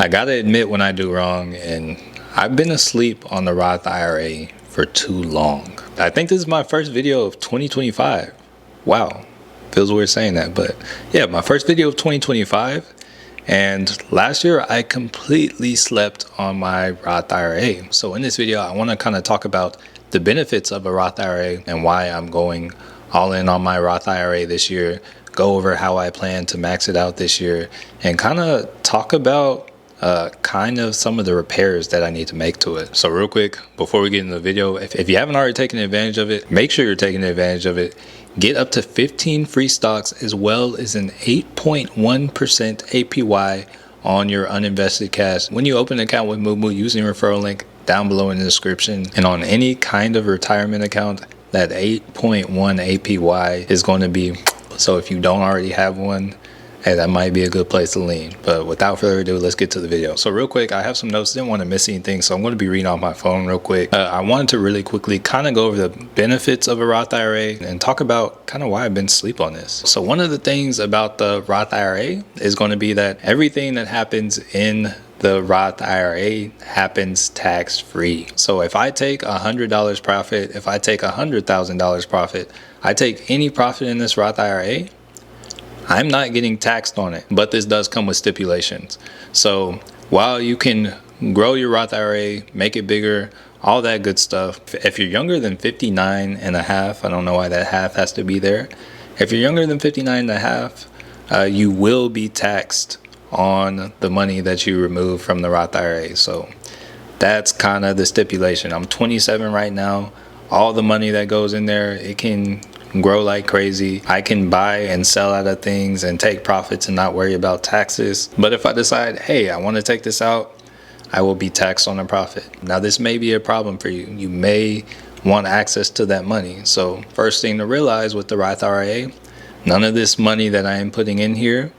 I gotta admit when I do wrong, and I've been asleep on the Roth IRA for too long. I think this is my first video of 2025. Wow, feels weird saying that, but yeah, my first video of 2025. And last year I completely slept on my Roth IRA. So in this video, I want to kind of talk about the benefits of a Roth IRA and why I'm going all in on my Roth IRA this year, go over how I plan to max it out this year, and kind of talk about kind of some of the repairs that I need to make to it. So real quick, before we get into the video, if you haven't already taken advantage of it, make sure you're taking advantage of it. Get up to 15 free stocks as well as an 8.1% APY on your uninvested cash when you open an account with Moomoo using referral link down below in the description. And on any kind of retirement account, that 8.1 APY is going to be, so if you don't already have one, hey, that might be a good place to lean. But without further ado, let's get to the video. So real quick, I have some notes. Didn't want to miss anything, so I'm going to be reading off my phone real quick. I wanted to really quickly kind of go over the benefits of a Roth IRA and talk about kind of why I've been asleep on this. So one of the things about the Roth IRA is going to be that everything that happens in the Roth IRA happens tax-free. So if I take $100 profit, if I take $100,000 profit, I take any profit in this Roth IRA, I'm not getting taxed on it, but this does come with stipulations. So while you can grow your Roth IRA, make it bigger, all that good stuff, if you're younger than 59 and a half, I don't know why that half has to be there. If you're younger than 59 and a half, you will be taxed on the money that you remove from the Roth IRA. So that's kind of the stipulation. I'm 27 right now. All the money that goes in there, it can grow like crazy. I can buy and sell out of things and take profits and not worry about taxes. But if I decide, hey, I want to take this out, I will be taxed on the profit. Now, this may be a problem for you. You may want access to that money. So first thing to realize with the Roth IRA, none of this money that I am putting in here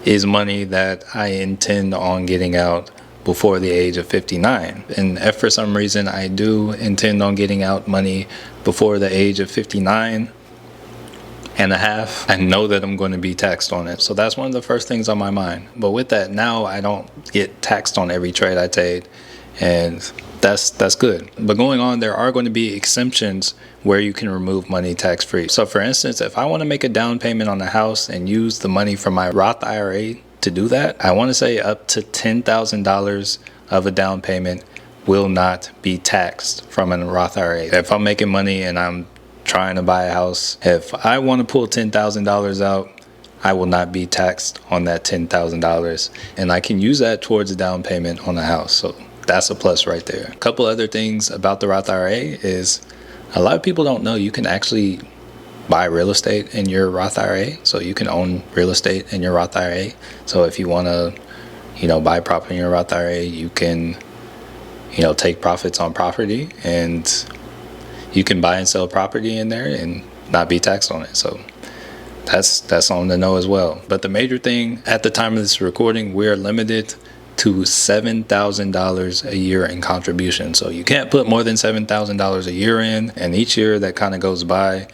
is money that I intend on getting out before the age of 59. And if for some reason I do intend on getting out money before the age of 59 and a half, I know that I'm going to be taxed on it. So that's one of the first things on my mind. But with that, now I don't get taxed on every trade I take, and that's good. But going on, there are going to be exemptions where you can remove money tax-free. So for instance, if I want to make a down payment on a house and use the money from my Roth IRA to do that, I want to say up to $10,000 of a down payment will not be taxed from a Roth IRA. If I'm making money and I'm trying to buy a house, if I want to pull $10,000 out, I will not be taxed on that $10,000, and I can use that towards a down payment on a house. So that's a plus right there. A couple other things about the Roth IRA is a lot of people don't know you can actually buy real estate in your Roth IRA. So you can own real estate in your Roth IRA. So if you want to, buy property in your Roth IRA, you can, take profits on property, and you can buy and sell property in there and not be taxed on it. So that's something to know as well. But the major thing at the time of this recording, we're limited to $7,000 a year in contribution. So you can't put more than $7,000 a year in, and each year that kind of goes by,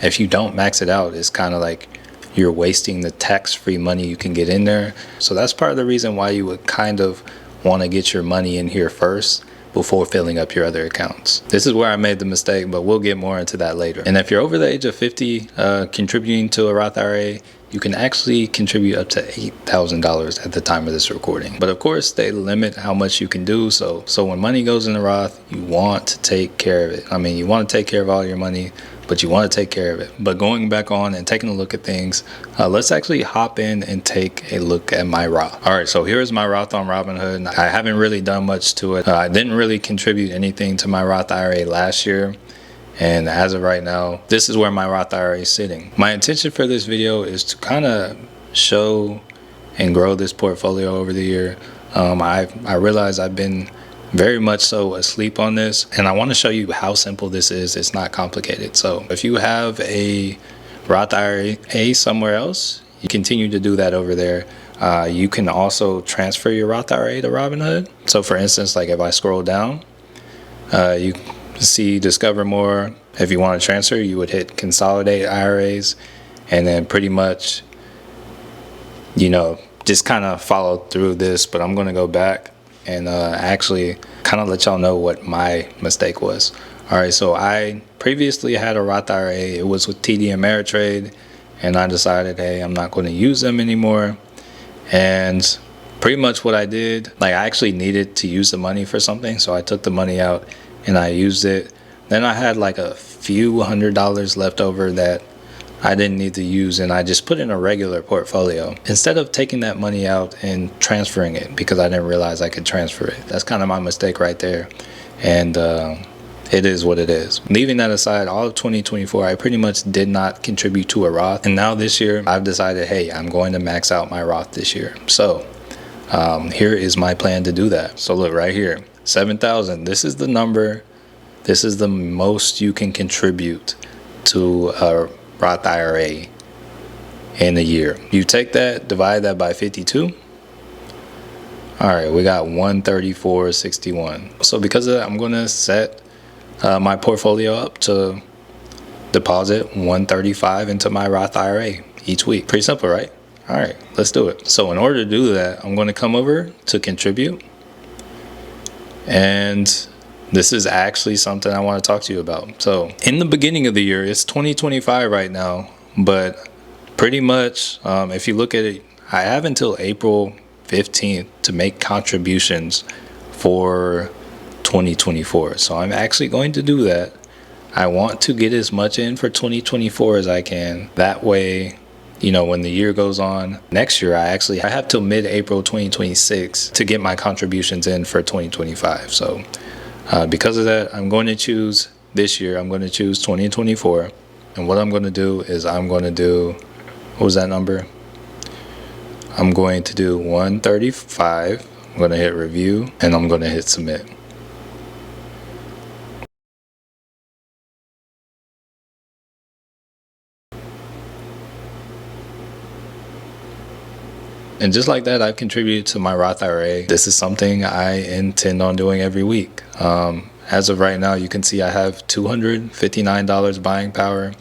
if you don't max it out, it's kind of like you're wasting the tax-free money you can get in there. So that's part of the reason why you would kind of want to get your money in here first before filling up your other accounts. This is where I made the mistake, but we'll get more into that later. And if you're over the age of 50, contributing to a Roth IRA, you can actually contribute up to $8,000 at the time of this recording. But of course, they limit how much you can do. So when money goes in the Roth, you want to take care of it. I mean, you want to take care of all your money, but you want to take care of it. But going back on and taking a look at things, let's actually hop in and take a look at my Roth. All right, so here's my Roth on Robinhood. I haven't really done much to it. I didn't really contribute anything to my Roth IRA last year. And as of right now, this is where my Roth IRA is sitting. My intention for this video is to kind of show and grow this portfolio over the year. I realize I've been very much so asleep on this, and I want to show you how simple this is. It's not complicated. So if you have a Roth IRA somewhere else, you continue to do that over there. You can also transfer your Roth IRA to Robinhood. So for instance, like if I scroll down, you see discover more. If you want to transfer, you would hit consolidate IRAs, and then pretty much just kind of followed through this, but I'm going to go back and actually kind of let y'all know what my mistake was. All right, so I previously had a Roth IRA. It was with TD Ameritrade, and I decided, hey, I'm not going to use them anymore. And pretty much what I did, like, I actually needed to use the money for something, so I took the money out and I used it. Then I had like a few $100s left over that I didn't need to use, and I just put in a regular portfolio instead of taking that money out and transferring it, because I didn't realize I could transfer it. That's kind of my mistake right there. And it is what it is. Leaving that aside, all of 2024, I pretty much did not contribute to a Roth. And now this year, I've decided, hey, I'm going to max out my Roth this year. So here is my plan to do that. So look right here, 7,000. This is the number. This is the most you can contribute to a Roth IRA in a year. You take that, divide that by 52. All right, we got 134.61. So because of that, I'm going to set my portfolio up to deposit 135 into my Roth IRA each week. Pretty simple, right? All right, let's do it. So in order to do that, I'm going to come over to contribute. And this is actually something I want to talk to you about. So in the beginning of the year, it's 2025 right now, but pretty much if you look at it, I have until April 15th to make contributions for 2024. So I'm actually going to do that. I want to get as much in for 2024 as I can. That way, you know, when the year goes on next year, I have till mid-April 2026 to get my contributions in for 2025. So because of that, I'm going to choose this year. I'm going to choose 2024. And what I'm going to do is I'm going to do, what was that number? I'm going to do 135. I'm going to hit review, and I'm going to hit submit. And just like that, I've contributed to my Roth IRA. This is something I intend on doing every week. As of right now, you can see I have $259 buying power.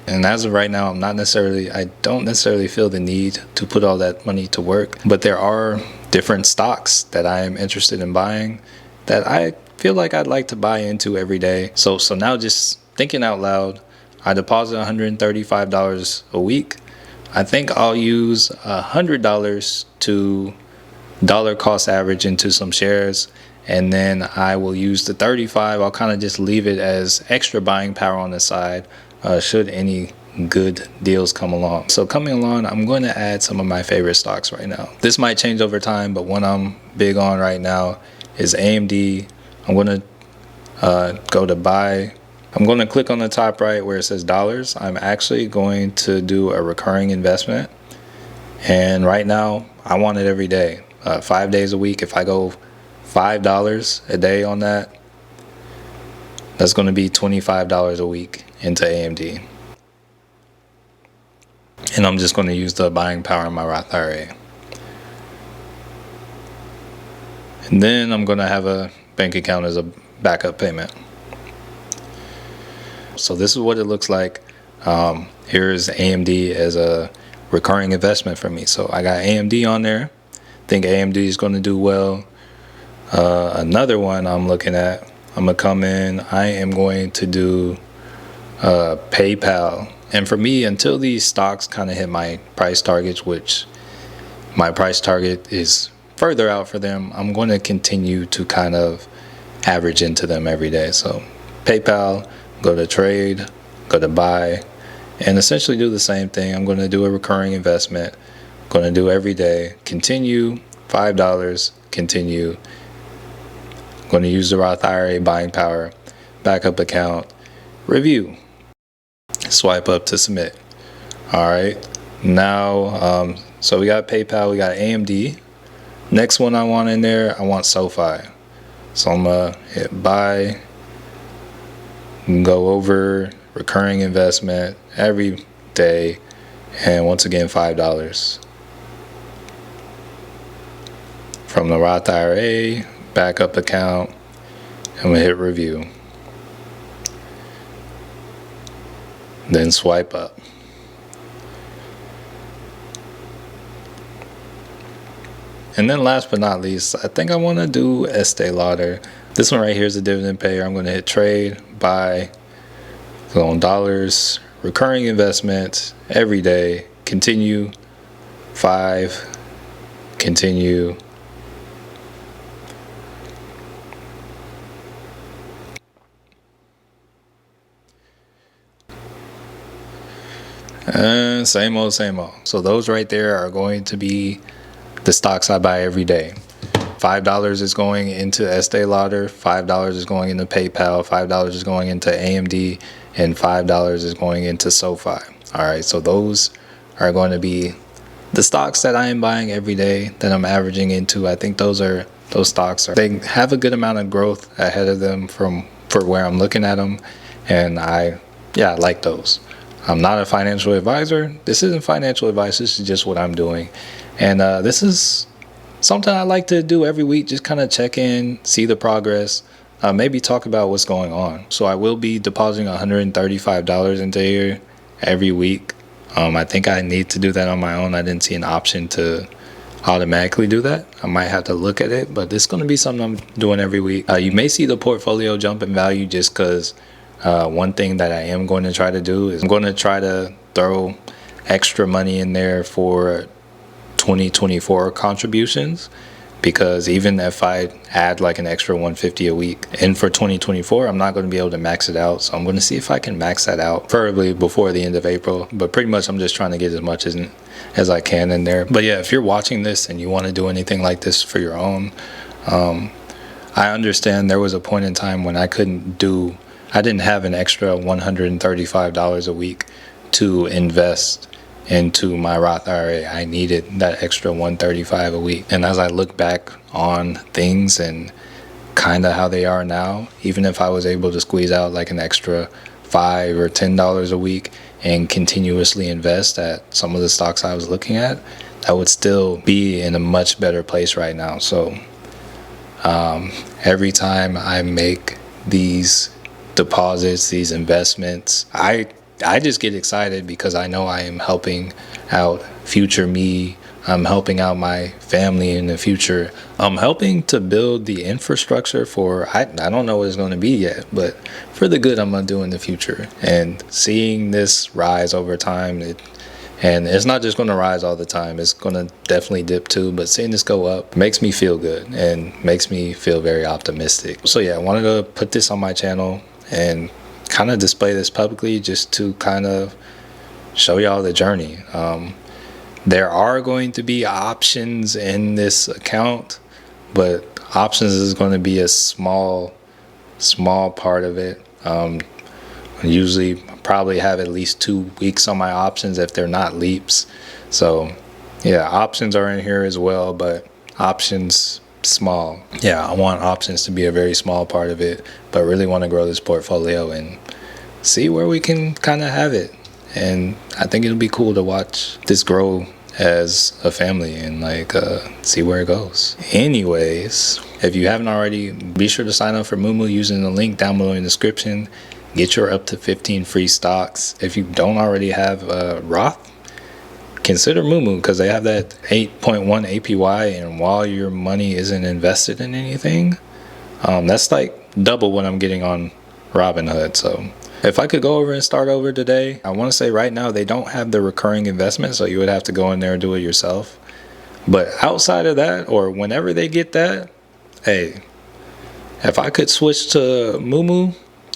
And as of right now, I don't necessarily feel the need to put all that money to work. But there are different stocks that I am interested in buying that I feel like I'd like to buy into every day. So now, just thinking out loud, I deposit $135 a week. I think I'll use $100 to dollar cost average into some shares, and then I will use the 35. I'll kind of just leave it as extra buying power on the side should any good deals come along. So coming along, I'm going to add some of my favorite stocks right now. This might change over time, but one I'm big on right now is AMD. I'm going to go to buy. I'm going to click on the top right where it says dollars. I'm actually going to do a recurring investment. And right now, I want it every day, 5 days a week. If I go $5 a day on that, that's going to be $25 a week into AMD. And I'm just going to use the buying power in my Roth IRA. And then I'm going to have a bank account as a backup payment. So this is what it looks like. Here's AMD as a recurring investment for me. So I got AMD on there. I think AMD is going to do well. Another one I'm looking at, I'm going to come in. I am going to do PayPal. And for me, until these stocks kind of hit my price targets, which my price target is further out for them, I'm going to continue to kind of average into them every day. So PayPal, go to trade, go to buy, and essentially do the same thing. I'm going to do a recurring investment. I'm going to do every day. Continue, $5, continue. I'm going to use the Roth IRA buying power, backup account, review, swipe up to submit. All right. Now, so we got PayPal, we got AMD. Next one I want in there, I want SoFi. So I'm going to hit buy. Go over recurring investment every day, and once again $5 from the Roth IRA backup account, and we hit review, then swipe up. And then last but not least, I think I want to do Estee Lauder. This one right here is a dividend payer. I'm going to hit trade, buy, go on dollars, recurring investment every day, continue, 5, continue. And same old, same old. So those right there are going to be the stocks I buy every day. $5 is going into Estee Lauder, $5 is going into PayPal, $5 is going into AMD, and $5 is going into SoFi. All right, so those are going to be the stocks that I am buying every day that I'm averaging into. I think those stocks they have a good amount of growth ahead of them for where I'm looking at them, and I like those. I'm not a financial advisor. This isn't financial advice. This is just what I'm doing, and this is something I like to do every week. Just kind of check in, see the progress, maybe talk about what's going on. So I will be depositing $135 into here every week. I think I need to do that on my own. I didn't see an option to automatically do that. I might have to look at it, but it's going to be something I'm doing every week. You may see the portfolio jump in value just because one thing that I am going to try to do is I'm going to try to throw extra money in there for 2024 contributions, because even if I add like an extra 150 a week and for 2024, I'm not going to be able to max it out. So I'm going to see if I can max that out, preferably before the end of April. But pretty much I'm just trying to get as much as I can in there. But yeah, if you're watching this and you want to do anything like this for your own, I understand there was a point in time when I didn't have an extra $135 a week to invest into my Roth IRA. I needed that extra $135 a week. And as I look back on things and kind of how they are now, even if I was able to squeeze out like an extra $5 or $10 a week and continuously invest at some of the stocks I was looking at, I would still be in a much better place right now. So every time I make these deposits, these investments, I just get excited because I know I am helping out future me. I'm helping out my family in the future. I'm helping to build the infrastructure for, I don't know what it's going to be yet, but for the good I'm going to do in the future. And seeing this rise over time, and it's not just going to rise all the time, it's going to definitely dip too, but seeing this go up makes me feel good and makes me feel very optimistic. So yeah, I wanted to put this on my channel and kind of display this publicly just to kind of show y'all the journey. There are going to be options in this account, but options is going to be a small part of it. Usually probably have at least 2 weeks on my options if they're not leaps. So yeah, options are in here as well, but options small. Yeah, I want options to be a very small part of it, but really want to grow this portfolio and see where we can kind of have it. And I think it'll be cool to watch this grow as a family and like see where it goes. Anyways, if you haven't already, be sure to sign up for Moomoo using the link down below in the description. Get your up to 15 free stocks. If you don't already have Roth, consider Moomoo because they have that 8.1 APY, and while your money isn't invested in anything, that's like double what I'm getting on Robinhood. So if I could go over and start over today, I want to say right now they don't have the recurring investment, so you would have to go in there and do it yourself. But outside of that, or whenever they get that, hey, if I could switch to Moomoo,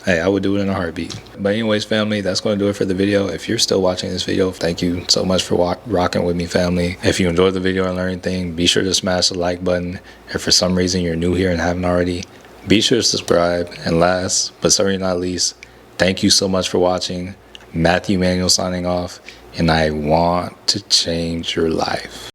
hey, I would do it in a heartbeat. But anyways, family, that's going to do it for the video. If you're still watching this video, thank you so much for rocking with me, family. If you enjoyed the video and learned anything, be sure to smash the like button. If for some reason you're new here and haven't already, be sure to subscribe. And last, but certainly not least, thank you so much for watching. Matthew Manuel signing off, and I want to change your life.